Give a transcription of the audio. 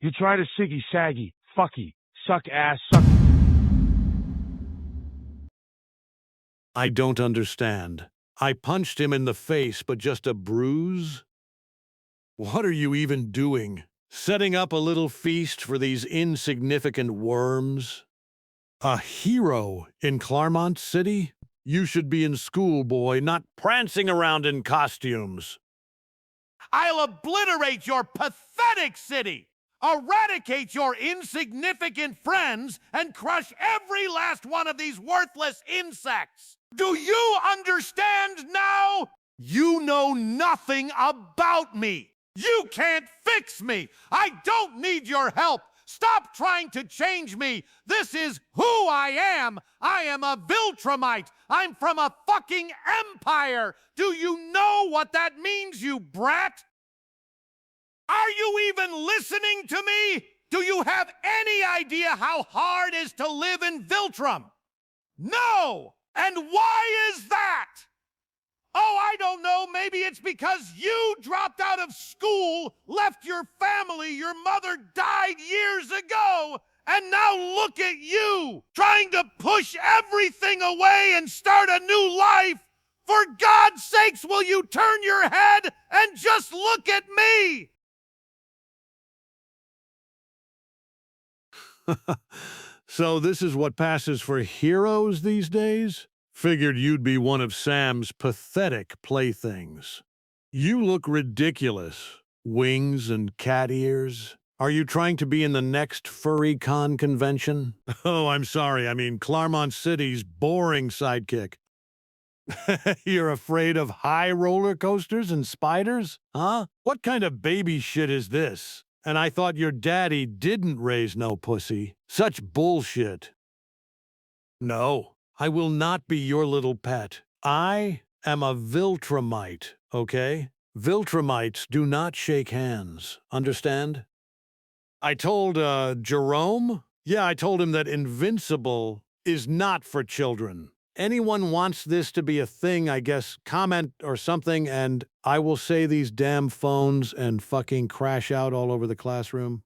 You try to siggy saggy, fucky, suck ass, suck. I don't understand. I punched him in the face, but just a bruise? What are you even doing? Setting up a little feast for these insignificant worms? A hero in Claremont City? You should be in school, boy, not prancing around in costumes. I'll obliterate your pathetic city, eradicate your insignificant friends, and crush every last one of these worthless insects. Do you understand now? You know nothing about me. You can't fix me. I don't need your help. Stop trying to change me. This is who I am. I am a Viltrumite. I'm from a fucking empire. Do you know what that means, you brat? Are you even listening to me? Do you have any idea how hard it is to live in Viltrum? No! And why is that? Oh, I don't know. Maybe it's because you dropped out of school, left your family, your mother died years ago, and now look at you, trying to push everything away and start a new life. For God's sakes, will you turn your head and just look at me? So this is what passes for heroes these days? Figured you'd be one of Sam's pathetic playthings. You look ridiculous. Wings and cat ears. Are you trying to be in the next FurryCon convention? Oh, I'm sorry. I mean Claremont City's boring sidekick. You're afraid of high roller coasters and spiders? Huh? What kind of baby shit is this? And I thought your daddy didn't raise no pussy. Such bullshit. No, I will not be your little pet. I am a Viltrumite, okay? Viltrumites do not shake hands, understand? I told, Jerome? Yeah, I told him that Invincible is not for children. Anyone wants this to be a thing, I guess, comment or something, and I will say these damn phones and fucking crash out all over the classroom.